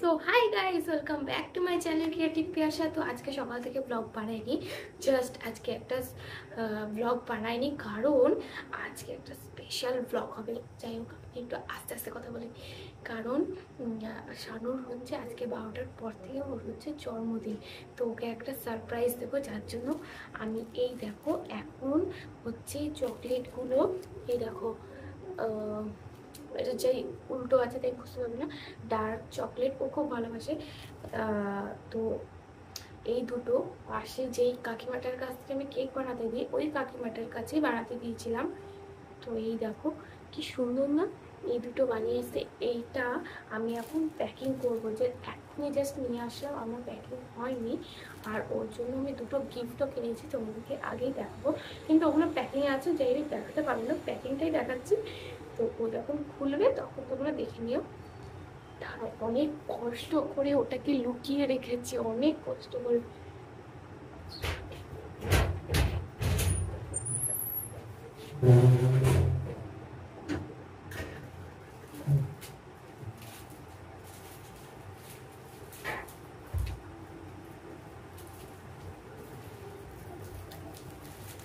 So hi guys, welcome back to my channel creative Piyasa. তো আজকে সকাল থেকে ব্লগ বানাইনি, জাস্ট আজকে একটা ব্লগ বানাইনি কারণ আজকে একটা স্পেশাল ব্লগ হবে। যাই হোক, একটু আস্তে আস্তে কথা বলি কারণ শানুর হচ্ছে আজকে 12টার পর থেকে ওর হচ্ছে জন্মদিন। তো ওকে একটা সারপ্রাইজ দেবো, যার জন্য আমি এই দেখো এখন হচ্ছে চকলেটগুলো, এই দেখো এটা যে উল্টো আছে তাই বুঝতে পারবে না, ডার্ক চকলেট ও খুব ভালোবাসে। তো এই দুটো পাশে যেই কাকিমাটার কাছ থেকে আমি কেক বানাতে দিই, ওই কাকিমাটার কাছেই বানাতে দিয়েছিলাম। তো এই দেখো কি সুন্দর না, এই দুটো বানিয়েছে। এইটা আমি এখন প্যাকিং করবো, যে এখনই জাস্ট নিয়ে আসলাম, আমার প্যাকিং হয়নি। আর ওর জন্য আমি দুটো গিফটও কিনেছি, তোমাদেরকে আগেই দেখাবো, কিন্তু ওগুলো প্যাকিংয়ে আছে, যাই হোক দেখাতে পারবো না, প্যাকিংটাই দেখাচ্ছি। তো ও যখন খুলবে তখন তোমরা দেখে নিও। তারা অনেক কষ্ট করে ওটাকে লুকিয়ে রেখেছি, অনেক কষ্ট করে।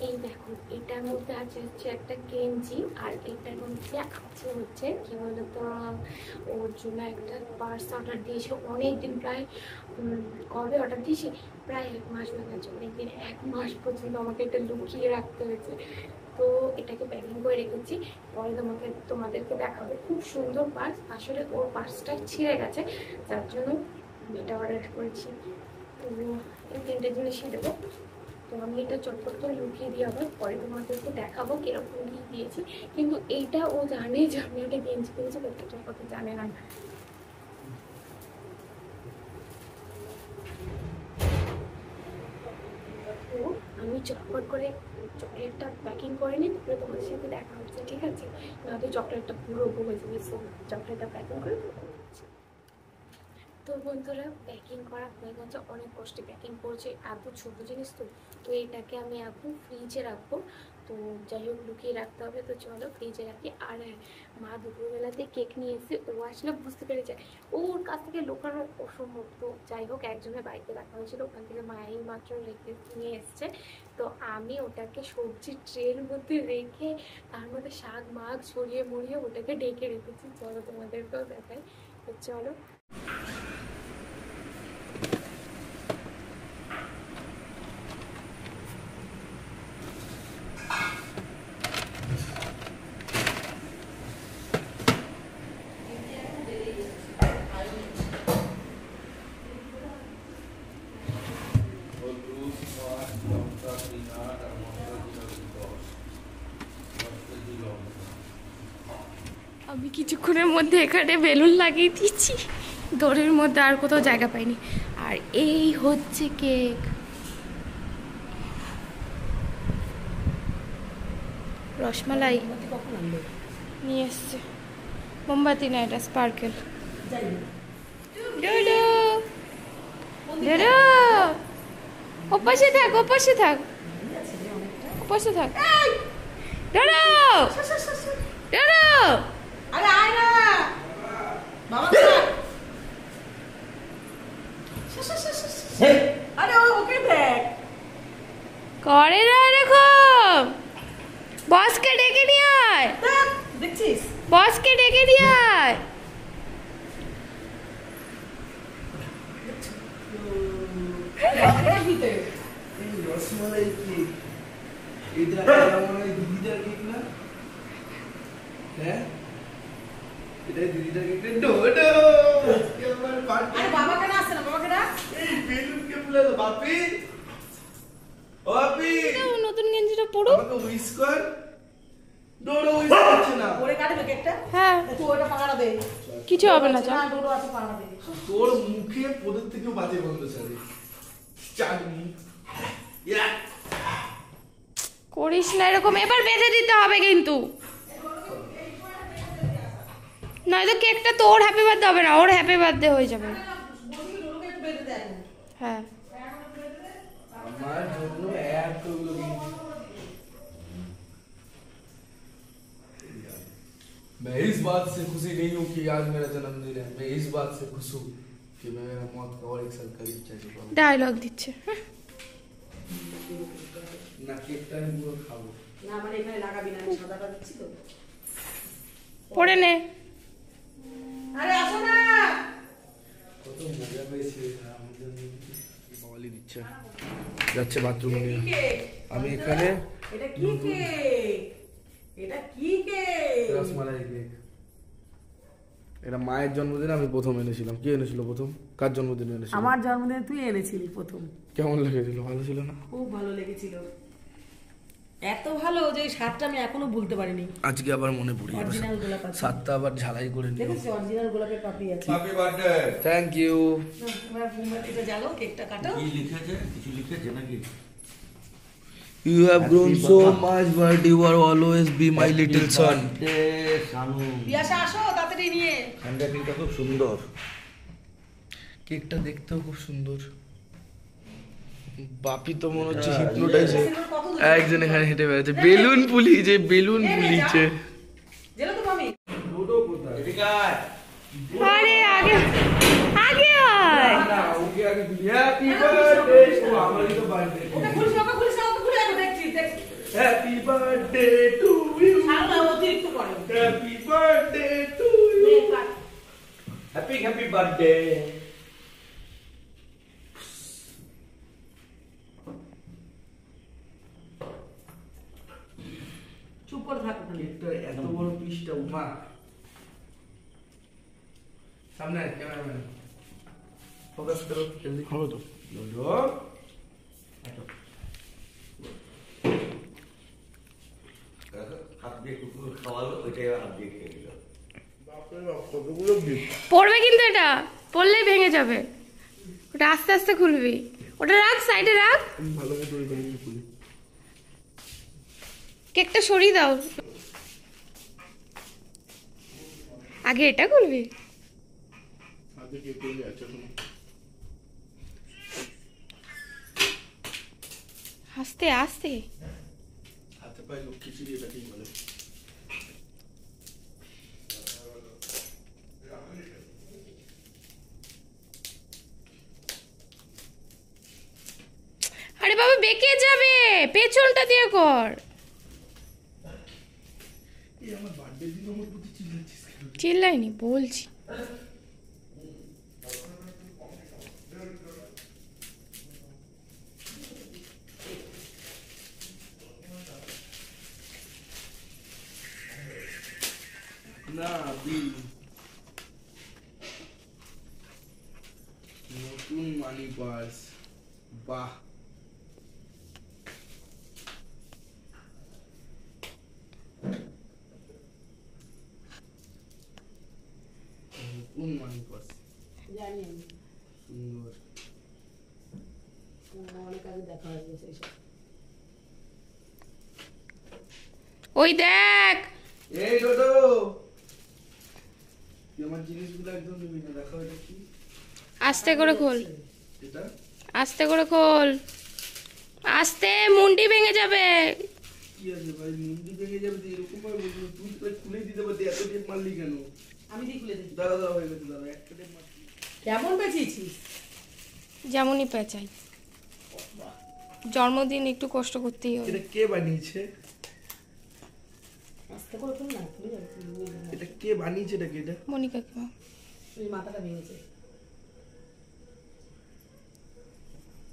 এই দেখো, এটার মধ্যে আছে হচ্ছে একটা গেঞ্জি, আর এটার মধ্যে আছে হচ্ছে কি বলতো, ওর জন্য একটা পার্স অর্ডার দিয়েছে অনেকদিন, প্রায় কবে অর্ডার দিয়েছি, প্রায় 1 মাস হয়ে গেছে। অনেকদিন, 1 মাস পর্যন্ত আমাকে এটা লুকিয়ে রাখতে হয়েছে। তো এটাকে প্যাকিং করে রেখেছি, পরে তোমাদেরকে দেখাবো। খুব সুন্দর পার্স, আসলে ওর পার্সটা ছিঁড়ে গেছে, যার জন্য এটা অর্ডার করেছি। তো এই 3টে জিনিসই দেবো। তো আমি এটা চটপট করে লুকিয়ে দিয়ে আবার পরে তোমাদেরকে দেখাবো কিরকম কি দিয়েছি। কিন্তু এইটা ও জানে যে আমি একটা গেঞ্জি কিনেছি, একটা চটপট জানে না। তো আমি চটপট করে চকলেটটা প্যাকিং করে নিই, তারপরে তোমাদের সাথে দেখা হচ্ছে, ঠিক আছে? নয়তো চকলেটটা পুরো গলে যাবে। চকলেটটা প্যাকিং করে তো বন্ধুরা, প্যাকিং করা হয়ে গেছে, অনেক কষ্টে প্যাকিং করছে, এত ছোটো জিনিস তো। তো এইটাকে আমি এখন ফ্রিজে রাখবো। তো যাই হোক, লুকিয়ে রাখতে হবে, তো চলো ফ্রিজে রাখি। আর মা দুপুরবেলাতে কেক নিয়ে এসে, ও আসলে বুঝতে পেরে যায়, ওর কাছ থেকে লুকানো অসম্ভব। তো যাই হোক, একজনের বাড়িতে রাখা হয়েছিল, ওখান থেকে মায়ের মাত্র রেখে নিয়ে এসছে। তো আমি ওটাকে সবজির ট্রের মধ্যে রেখে তার মধ্যে শাক মাগ ছড়িয়ে মরিয়ে ওটাকে ডেকে রেখেছি। চলো তোমাদেরকেও দেখাই, তো চলো। আমি কিছুক্ষণের মধ্যে এখানে বেলুন লাগিয়ে দিচ্ছি, দড়ির মধ্যে আর কোথাও জায়গা পাইনি। আর এই হচ্ছে কেক, রসমালাই নিয়ে এসছে, মোমবাতি না, এটা স্পার্কেল। ওপাশে থাক, ওপাশে থাক, ওপাশে থাক। করে না এরকম, বসকে ডেকে নিয়ে আয়, দেখছিস, বসকে ডেকে নিয়ে আয়। রসমালাই কেক, এটা মনে হয় দিদিটার কেক না? হ্যাঁ, এটাই দিদিটার কেক। ডোডো আমার পার্টি। আরে বাবা কেন আসছে না? বাবাকে ডাক। এই বেলুন কে ফুলালো বাপি? ও বাপি, নতুন গেঞ্জিটা পরো, আমাকে উইশ কর। ডোডো উইশ করছে না। ওরে কাটবে কেকটা? হ্যাঁ, তুই ওটা পাকাটা দে। কিছু হবে না, চল। না, ডোডো আছে, পাকাটা দে। তোর মুখে পদের থেকেও বাজে গন্ধ ছাড়ে। চাটনি ইয়া করিস না এরকম, এবার বেঁধে দিতে হবে কিন্তু, নয়তো কেকটা তো ওর হ্যাপি বার্থডে হবে না, ওর হ্যাপি বার্থডে হয়ে যাবে। হ্যাঁ, আমার জন্য এতগুলো গেঞ্জি। मैं इस बात से खुशी नहीं हूँ कि आज मेरा जन्मदिन है, मैं इस बात से खुश हूँ कि मैं मेरा मौत का और एक साल करीब चाहिए ডায়লগ দিচ্ছে না কেকটা আমি পুরো খাবো না মানে এখানে লাগাবি না, আমি সাদাটা দিচ্ছি তো। পড়ে নে আরে আসো না। কত মজা পেয়েছি আমার জন্য বাওয়ালি দিচ্ছে যাচ্ছে বাথরুমে নিয়ে কেক আমি এখানে এটা কি কেক? এটা কি কেক? রসমালাই কেক এটা মায়ের জন্মদিনে আমি প্রথম এনেছিলাম কে এনেছিল প্রথম কার জন্মদিনে এনেছিল আমার জন্মদিনে তুই এনেছিলি প্রথম। কেমন লেগেছিল ভালো ছিল না খুব ভালো লেগেছিল, এত ভালো যে স্বাদটা আমি এখনো ভুলতে পারিনি। আজকে আবার মনে পড়ে যাবে অরিজিনাল গোলাপ আছে, সাতটা আবার ঝালাই করে নিও দেখেছিস অরিজিনাল গোলাপের পাপড়ি আছে। হ্যাপি বার্থডে থ্যাংক ইউ তোমরা মোমবাতিটা জ্বালো, কেকটা কাটো। কি লিখেছে কিছু লিখেছে নাকি You have grown so much, but you will always be my little son. Sanu Piyasa আসো তাড়াতাড়ি নিয়ে। হ্যান্ডরাইটিংটা খুব সুন্দর কেকটা দেখতেও খুব সুন্দর বাপি তো মনে হচ্ছে হিপনোটাইজ একজন এখানে হেঁটে বেড়াচ্ছে বেলুন পুলিছে বেলুন পুলিছে জেলো তো মামি। ডোডো কোথায় এদিকে আয়। আরে আগে আগে আয় না ওকে আগে বলি হ্যাপি বার্থডে ও আমারই তো বার্থডে ওটা খুলিস না, ওটা খুলিস না, ওটা খুলে আমি দেখছি দেখছি। হ্যাপি বার্থডে টু ইউ সারা অতিরিক্ত করে। হ্যাপি বার্থডে টু নে ইউ কাট। হ্যাপি বার্থডে চুপ করে থাক ওখানে। কেকটা এত বড় পিসটা উমা সামনে ক্যামেরাম্যান ফোকাস করো জলদি হবে তো ডোডো হাত দিয়ে কুকুর খাওয়ালো ওইটাই হাত দিয়ে খেয়ে নিল বাপরে বাপ কতগুলো গিফট পড়বে কিন্তু এটা পড়লেই ভেঙে যাবে ওটা আস্তে আস্তে খুলবি ওটা রাখ সাইডে রাখ ভালো মতো ওই করে খুলি কেকটা সরিয়ে দাও আগে এটা খুলবি আগে কেক করে আছে শোনো আস্তে আস্তে হাতে পায়ে লক্ষ্মী চিড়ি এটাকেই বলে আরে বাবা বেঁকে যাবে পেছনটা দিয়ে কর এই আমার বার্থডে দিন আমার প্রতি চিল্লাচ্ছিস কেন চিল্লাইনি বলছি না বিল নতুন মানি পার্স বাহ নতুন মানি পার্স জানি আমি, সুন্দর অনেক আগে দেখা হয়ে গেছে এইসব। ওই দেখ এই ডোডো তুই আমার জিনিসগুলো একদম নিবি না দেখো এটা কি আস্তে করে খোল এটা আস্তে করে খোল আস্তে মুন্ডি ভেঙে যাবে কি আছে ভাই মুন্ডি ভেঙে যাবে যে এরকম ভাবে বলবি না, তুই তো খুলে দিতে পারতি এত টেপ মারলি কেন আমি দিয়ে খুলে দিই। দাঁড়া দাঁড়া হয়ে গেছে দাঁড়া একটা টেপ মারলি কেমন বেঁচেছিস? যেমনই পেঁচাই জন্মদিন একটু কষ্ট করতেই হবে এটা কে বানিয়েছে আস্তে করে খুল না, খুলে যাবে, খুলে যাবে। এটা কে বানিয়েছে এটাকে এটা মনিকা কাকিমা এই মাথাটা ভেঙেছে।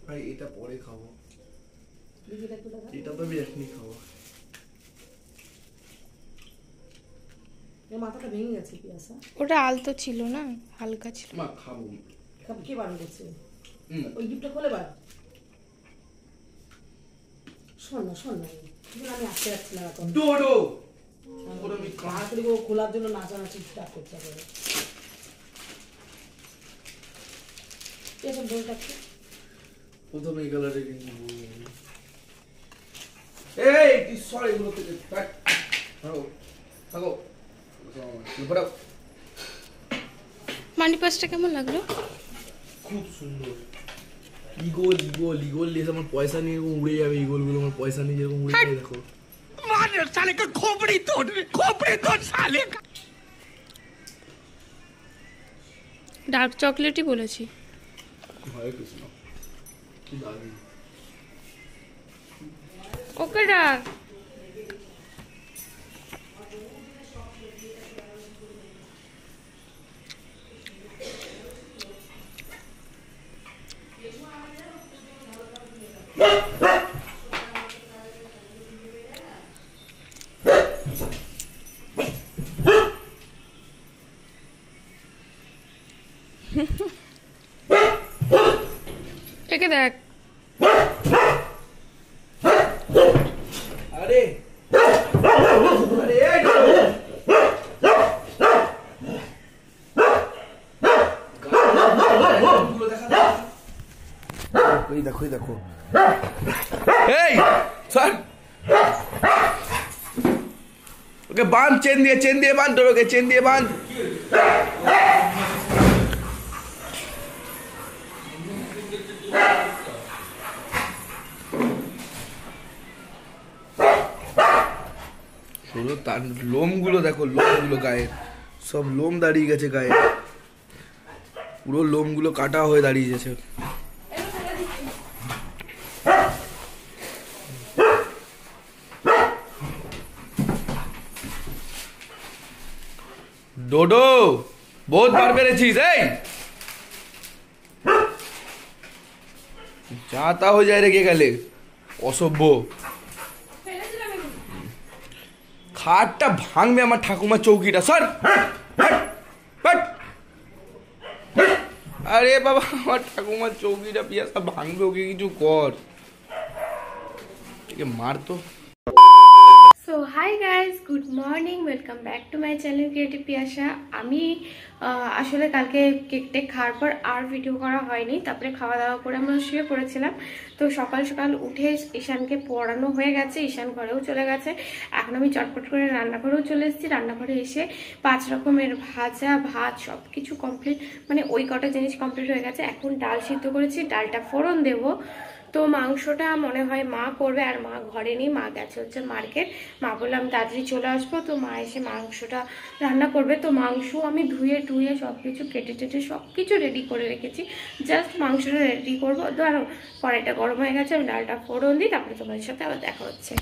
ভাই এটা পরে খাবো দেখি এটা একটু দেখা। এটা তো আমি এখনই খাবো এই মাথাটা ভেঙে গেছে পিয়াসা। ওটা আলতো ছিল না হালকা ছিল মা খাবো কে বানিয়েছে? হুম ওই গিফটটা খোলে বার। শোন না শোন না, কিন্তু আমি আসতে যাচ্ছি না এখন। ডোডো তাড়াতাড়ি ও খোলার জন্য নাচানাচি স্টার্ট করতে হবে। এসব বই থাকছে। প্রথমে এই কালারে কিনবো এই তুই সর এগুলো থেকে থাক থাকো থাকো পড়াও মানি পাসটা কেমন লাগলো খুব সুন্দর ইগোল ইগোল ইগোল নিয়ে আমার পয়সা নিয়ে এরকম উড়ে যাবে ইগোলগুলো আমার পয়সা নিয়ে যেরকম উড়ে যাবে দেখো साले का खोपड़ी तोड़ साले का ডার্ক চকলেটই বলেছি। হরে কৃষ্ণ, কি দারুণ। ওকে ডাক। একে দেখ। আরে আরে এই দেখো, এই দেখো, এই স্যার ওকে বাঁধ, চেন দিয়ে বাঁধ, ওকে চেন দিয়ে বাঁধ। তার লোমগুলো দেখো, লোমগুলো গায়ে সব লোম দাঁড়িয়ে গেছে, গায়ে পুরো লোমগুলো কাটা হয়ে দাঁড়িয়ে গেছে। ডোডো বহুত বার বেড়েছিস, এই যা তা হয়ে যায় রেখে গেলে, অসভ্য। খাটটা ভাঙবে আমার ঠাকুমার চৌকিটা, স্যার। আরে বাবা, আমার ঠাকুমার চৌকিটা পিয়াসা ভাঙবে, ওকে কিছু কর, একে মার তো। So hi guys, good morning, welcome back to my channel creative Piyasa. আমি আসলে কালকে কেক টেক খাওয়ার পর আর ভিডিও করা হয়নি, তারপরে খাওয়া দাওয়া করে আমরা শুয়ে পড়েছিলাম। তো সকাল সকাল উঠে ঈশানকে পড়ানো হয়ে গেছে, ঈশান ঘরেও চলে গেছে। এখন আমি চটপট করে রান্নাঘরেও চলে এসেছি। রান্নাঘরে এসে 5 রকমের ভাজা ভাত সব কিছু কমপ্লিট, মানে ওই কটা জিনিস কমপ্লিট হয়ে গেছে। এখন ডাল সিদ্ধ করেছি, ডালটা ফোড়ন দেবো। তো মাংসটা মনে হয় মা করবে, আর মা ঘরে নেই, মা গেছে হচ্ছে মার্কেট। মা বললাম তাড়াতাড়ি চলে আসবো, তো মা এসে মাংসটা রান্না করবে। তো মাংস আমি ধুয়ে টুয়ে সব কিছু কেটে টেটে সব কিছু রেডি করে রেখেছি, জাস্ট মাংসটা রেডি করবো। ধরো কড়াইটা গরম হয়ে গেছে, আমি ডালটা ফোড়ন দিই, তারপরে তোমাদের সাথে আবার দেখা হচ্ছে।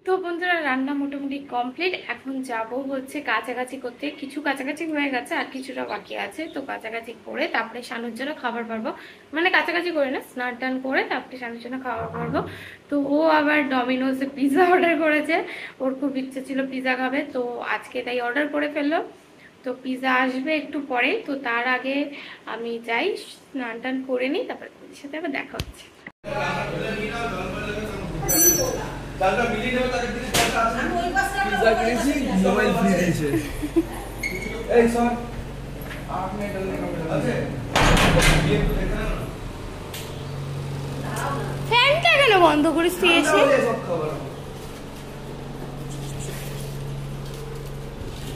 তো বন্ধুরা, রান্না মোটামুটি কমপ্লিট। এখন যাব হচ্ছে কাছাকাছি করতে, কিছু কাছাকাছি হয়ে গেছে আর কিছুটা বাকি আছে। তো কাছাকাছি করে তারপরে শানুর জন্য খাবার পারবো, মানে কাছাকাছি করে না, স্নান টান করে তারপরে শানুর জন্য খাবার পারবো। তো ও আবার ডমিনোজে পিৎজা অর্ডার করেছে, ওর খুব ইচ্ছে ছিল পিৎজা খাবে, তো আজকে তাই অর্ডার করে ফেললো। তো পিৎজা আসবে একটু পরে, তো তার আগে আমি যাই স্নান টান করে নিই, তারপরে ওদের সাথে আবার দেখা হচ্ছে। ফ্যানটা কেন বন্ধ করিস তুই এসে?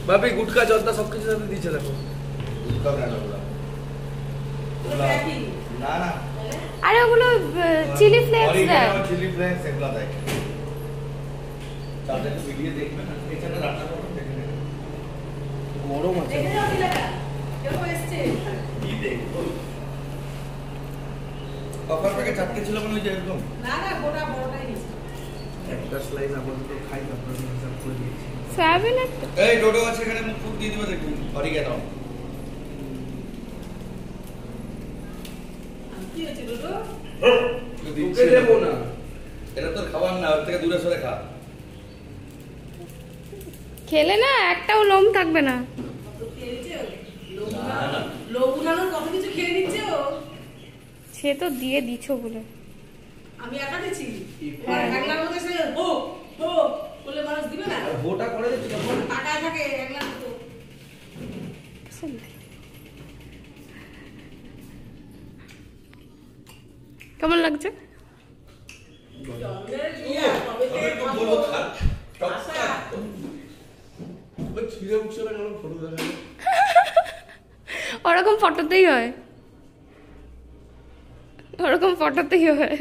বাপি গুটকা জর্দা সবকিছু সাথে দিচ্ছে, দেখো। না না, আরে ওগুলো চিলি ফ্লেক্স দেয়, চিলি ফ্লেক্স এগুলো দেয়। তাদের ভিডিও দেখবেন, এখানে রান্না করবেন, দেখে নেবেন। গরম আছে। কি দেখবো? কপার প্যাকেট 4টে ছিল মনে হয়, এরকম না না, গোটা বড়টাই নিয়েছি। একটা স্লাইস আপাতত খাই, তারপরে হিসাব করে দিয়েছি। সয়াবিন। এই ডোডো আছে এখানে, মুখ ফুট দিয়ে দিবে, দেখুন অরিগেনো। কি হয়েছে দুটো? তোকে দেবো না, এটা তোর খাবার না, ওর থেকে দূরে সরে খা। খেলে না একটাও লোম থাকবে না। লোক উঠানোর কত কিছু খেয়ে নিচ্ছে ও। সে তো দিয়ে দিছ বলে। আমি একা দিচ্ছি, একলার মধ্যে সে হো হো বলে মানুষ দিবে না। ওটা করে দিচ্ছি তখন। টাকা থাকে একলার মতো। কেমন লাগছে? ওরকম ফটোতেই হয়, ওরকম ফটোতেই হয়।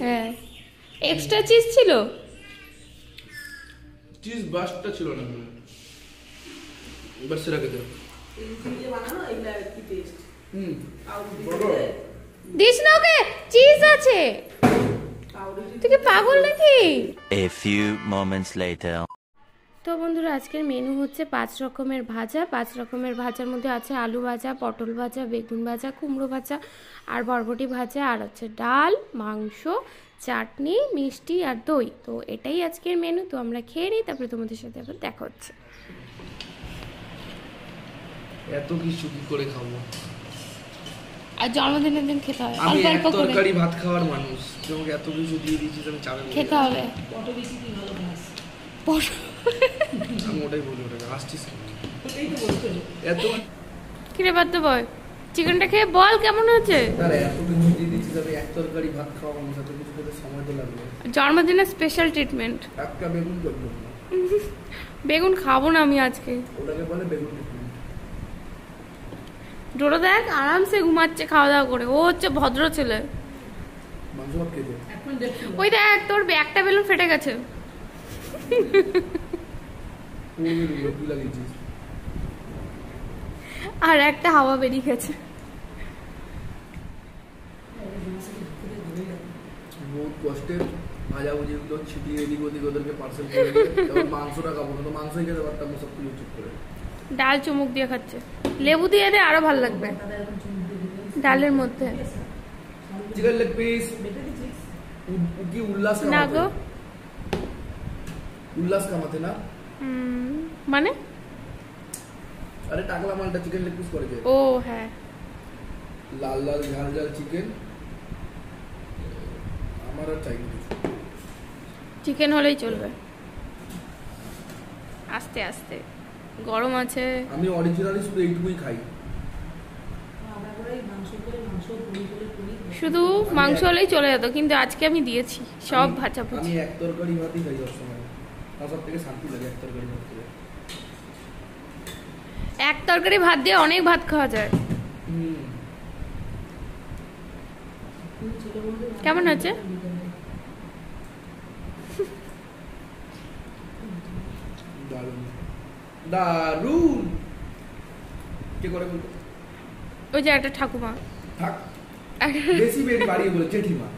হ্যাঁ, এক্সট্রা চিজ ছিল, চিজ বাসটা ছিল না, বাস রাখে দাও। বানানো এগুলা কি টেস্ট। দিস না ওকে, চিজ আছে। তুই কি পাগল নাকি? A few moments later. তো বন্ধুরা আজকের মেনু হচ্ছে 5 রকমের ভাজা। 5 রকমের ভাজার মধ্যে আছে আলু ভাজা, পটল ভাজা, বেগুন ভাজা, কুমড়ো ভাজা আর বরবটি ভাজা, আর আছে ডাল, মাংস, চাটনি, মিষ্টি আর দই। তো এটাই আজকের মেনু। তো আমরা খেয়ে নিই, তারপরে তোমাদের সাথে আবার দেখা হচ্ছে। এত কিছু কি করে খাবো? আর জন্মদিনের দিন খেতে হবে আমি অল্প এক অল্প করে তরকারি ভাত খাওয়ার মানুষ, তোমাকে এত কিছু দিয়ে দিয়েছিস, আমি চাবে খেতে হবে। কত বেশি কি ভালো খাস। আমি ওটাই বলি, ওটাকে আসছিস ওটাই তো বলতে হবে। এত কিরে বাদ বল, চিকেনটা খেয়ে বল কেমন হয়েছে। তাহলে এত কিছু দিয়ে দিয়েছিস, আমি এক তরকারি ভাত খাওয়া মানুষ, এত কিছু খেতে সময় তো লাগবে। জন্মদিনের স্পেশাল ট্রিটমেন্ট। একটা বেগুন করবো না, বেগুন খাবো না আমি আজকে। ওটাকে বলে বেগুন ট্রিটমেন্ট। ডোরো দেখ আরামসে ঘুমাচ্ছে খাওয়া দাওয়া করে, ও হচ্ছে ভদ্র ছেলে। মাংস ভাত খেতে এখন দেখছি ওই দেখ তোর একটা বেলুন ফেটে গেছে। কি লাগিয়েছিস? আর একটা হাওয়া বেরিয়ে গেছে। বহুত কষ্টের ভাজাভুজিগুলো ছিটিয়ে এদিক ওদিক ওদেরকে পার্সেল করে দিয়ে, তারপর মাংসটা খাবো না, তো মাংসই খেতে পারতাম না, সব কিছু ঠিক করে। ডাল চুমুক দিয়ে খাচ্ছে, লেবু দিয়ে দে আরো ভালো লাগবে ডালের মধ্যে। চিকেন লেগ পিস কি উল্লাস না গো, কামাতে, উল্লাস কামাতে না মানে আরে টাকলা মালটা চিকেন লেগ পিস করে যে, ও হ্যাঁ, লাল লাল ঝাল ঝাল চিকেন। আমার আর চাই না কিছু, চিকেন হলেই চলবে। আস্তে আস্তে গরম আছে। আমি অরিজিনালি শুধু এইটুকুই খাই। আলাদা করে মাংস করে মাংস পুরি করে পুরি। শুধু মাংস হলেই চলে যেত, কিন্তু আজকে আমি দিয়েছি সব ভাজা আমি ভাজি। এক তরকারি ভাতই খাই সবসময়, আমার সব থেকে শান্তি লাগে এক তরকারি ভাত খেতে। এক তরকারি ভাত দিয়ে অনেক ভাত খাওয়া যায়। কেমন হচ্ছে? দারুণ দারুণ। কে করে বলতো? ওই যে একটা ঠাকুমা। থাক, বেশি বেশি বাড়িয়ে বলে জেঠিমা।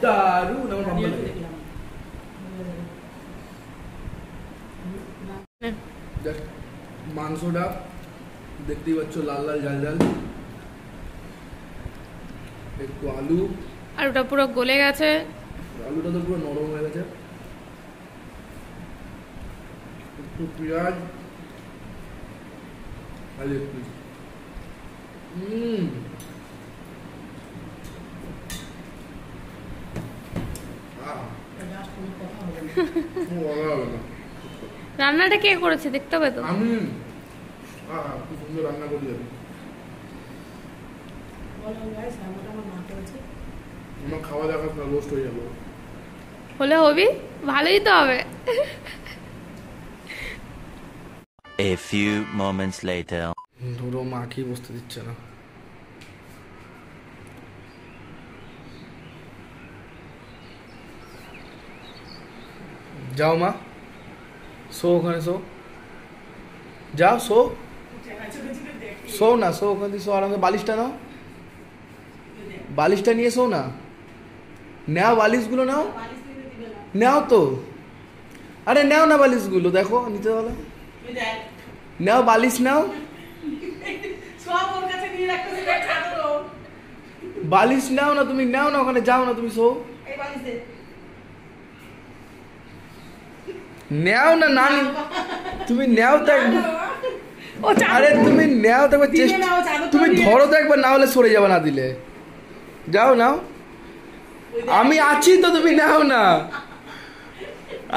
দারুণ, আমার ভালো লাগে। Just মাংসটা দেখতেই পাচ্ছ লাল লাল ঝাল ঝাল, একটু আলু, আর ওটা পুরো গলে গেছে। আলুটা তো পুরো নরম হয়ে গেছে, একটু পেঁয়াজ আর একটু রান্নাটা কে করেছে দেখতে হবে তো। আমি খুব সুন্দর রান্না করি আমি। বলো গাইস, রান্নাটা আমার মা করেছে। আমার খাওয়া দাওয়া রোস্ট হয়ে যাবো। হলে হবি, ভালোই তো হবে। A few moments later. ধরো মাকেই বসতে দিচ্ছে না। যাও মা, শো ওখানে, শো, যাও শো, শো না, শো ওখানে, শো আরামে। বালিশটা নাও, বালিশটা নিয়ে শো না, নাও বালিশগুলো নাও, নাও তো, আরে নাও না বালিশগুলো, দেখো নিতে বলো, নাও বালিশ নাও, সব ওর কাছে নিয়ে রাখতে হবে ছাড়ো। বালিশ নাও না, তুমি নাও না, ওখানে যাও না, তুমি শো, এই বালিশ দে। নাও না, না তুমি নাও তো একবার, ও চাদর, আরে তুমি নাও তো একবার, দিলে নাও, চাদর তুমি তো নিয়ে- ধরো তো একবার, না হলে সরে যাবে, না দিলে যাও নাও, আমি আছি তো, তুমি নাও না,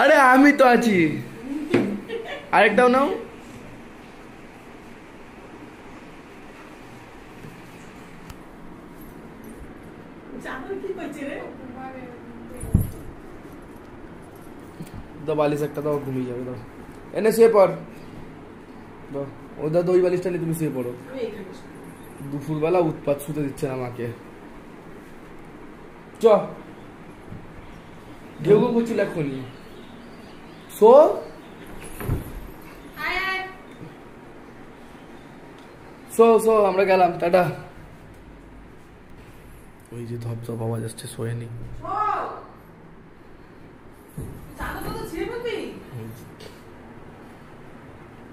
আরে আমি তো আছি, আরেকটাও নাও, চাদর কি করছে রে? দাও বালিশ একটা দাও, ঘুমিয়ে যাবে, দাও এনে শুয়ে পড়, দাও ওটা দই বালিশটা নিয়ে তুমি শুয়ে পড়ো। আমি এইখানে শুই। দুপুরবেলা উৎপাত, শুতে দিচ্ছে না আমাকে, চ ঘেউ ঘেউ করছিল এখনই, শো, সো আমরা গেলাম, টাটা। ওই যে ধপ ধপ আওয়াজ আসছে, শোয়েনি।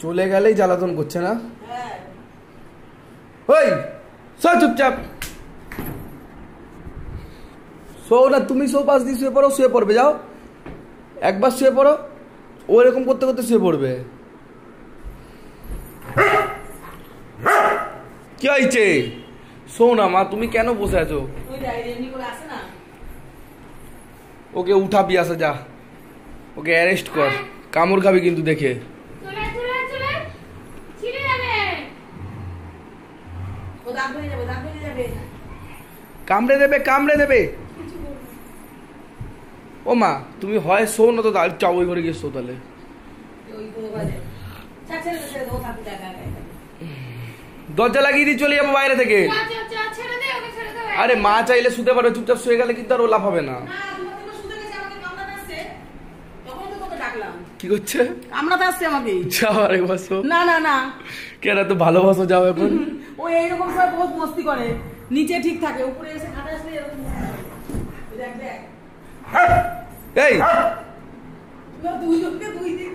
চলে গেলেই জ্বালাতন করছে না? ওই সো চুপচাপ শো না, তুমি শো, পাশ দিয়ে শুয়ে পড়ো, শুয়ে পড়বে, যাও একবার শুয়ে পড়ো। ও এরকম করতে করতে শুয়ে পড়বে। কি হয়েছে? শো না মা, তুমি কেন বসে আছো? ওকে উঠাবি, আসা যা, ওকে অ্যারেস্ট কর, কামড় খাবি কিন্তু দেখে। কামড়ে দেবে, কামড়ে দেবে। ও মা, তুমি হয় শো না তো চাও ওই ঘরে গিয়ে শো তাহলে। দরজা লাগিয়ে দিয়ে চলে যাবো বাইরে থেকে। আরে মা চাইলে শুতে পারবে, চুপচাপ শুয়ে গেলে কিন্তু আর ও লাভ হবে না। কি করছে? কামড়াতে আসছে আমাকে। যাও আরেকবার শো। না না না, কেন তো ভালোবাসো, যাও এখন। ও এইরকম সময় বহুত মস্তি করে, নিচে ঠিক থাকে, উপরে এসে খাটে আসলে এরকম দেখ দেখ। এই দুই লোককে দুই দিক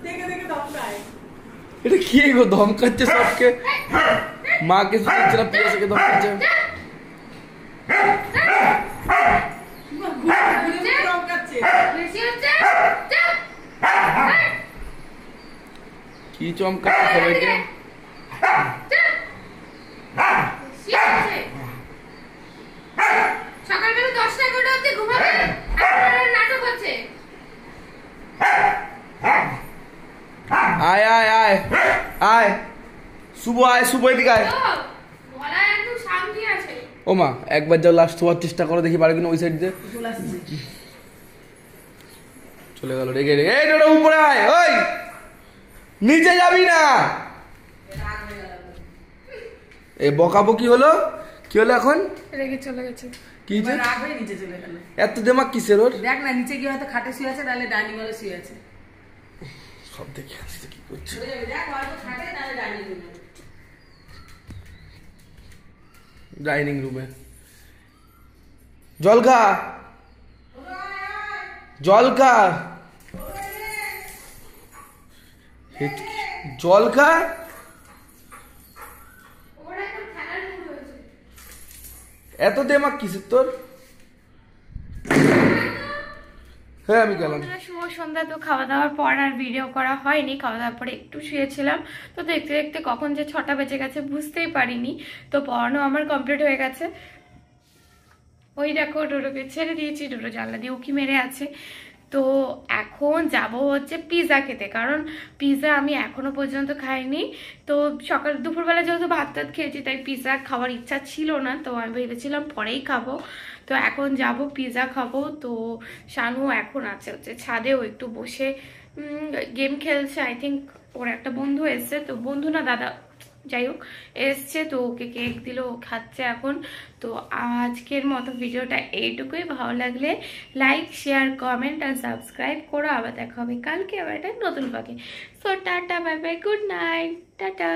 দেখে দেখে ধমকায়। এটা কি গো, ধমকাচ্ছে সবকে, মাকে শুনছে না, পিয়াসাকে ধমকাচ্ছে। কি চমকাচ্ছে সবাইকে? সকালবেলা 10টা 11টা অবধি ঘুমাবে, আর নাটক হচ্ছে। আয় আয় আয় আয়, শুভ আয়, শুভ এদিকে আয়। গলায় একদম শান্তি আছে। ও মা, একবার যাও লাস্ট হওয়ার চেষ্টা করো, দেখি পারো কিনা ওই সাইড দিয়ে। চলে গেল রেগে রেগে। এই টোটো উপরে আয়, ওই নিচে যাবি না। এ বকাবকি হলো, কি হলো এখন? রেগে চলে গেছে। কি যে রাগ হয়ে নিচে চলে গেল। এত দেমাক কিসের ওর? দেখ না, নিচে গিয়ে হয়তো খাটে শুয়ে আছে, তাহলে ডাইনিং হলে শুয়ে আছে। সব দেখে আসছে কি করছে। দেখ হয়তো খাটে, তাহলে ডাইনিং রুমে। ডাইনিং রুমে জল খা, জল খা, জল খা। ওরা এখন খেলার মুড হয়েছে। এত দেমাক কিসের তোর? হ্যাঁ আমি গেলাম। শুভ সন্ধ্যা। তো খাওয়া দাওয়ার পর আর ভিডিও করা হয়নি, খাওয়া দাওয়ার পরে একটু শুয়েছিলাম। তো দেখতে দেখতে কখন যে 6টা বেজে গেছে বুঝতেই পারিনি। তো পড়ানো আমার কমপ্লিট হয়ে গেছে। ওই দেখো ডোডোকে ছেড়ে দিয়েছি, ডোডো জানলা দিয়ে উকি মেরে আছে। তো এখন যাব হচ্ছে পিৎজা খেতে, কারণ পিৎজা আমি এখনো পর্যন্ত খাইনি। তো সকাল দুপুরবেলা যেহেতু ভাত টাত খেয়েছি, তাই পিৎজা খাওয়ার ইচ্ছা ছিল না, তো আমি ভেবেছিলাম পরেই খাবো। তো এখন যাব পিৎজা খাবো। তো শানু এখন আছে হচ্ছে ছাদেও একটু বসে গেম খেলছে। আই থিঙ্ক ওর একটা বন্ধু এসছে, তো বন্ধু না দাদা যাই হোক এসছে, তো ওকে কেক দিল, ও খাচ্ছে এখন। তো আজকের মতো ভিডিওটা এইটুকুই। ভালো লাগলে লাইক, শেয়ার, কমেন্ট আর সাবস্ক্রাইব করো। আবার দেখা হবে কালকে আবার একটা নতুন ব্লগে। So tata, bye bye, good night, tata.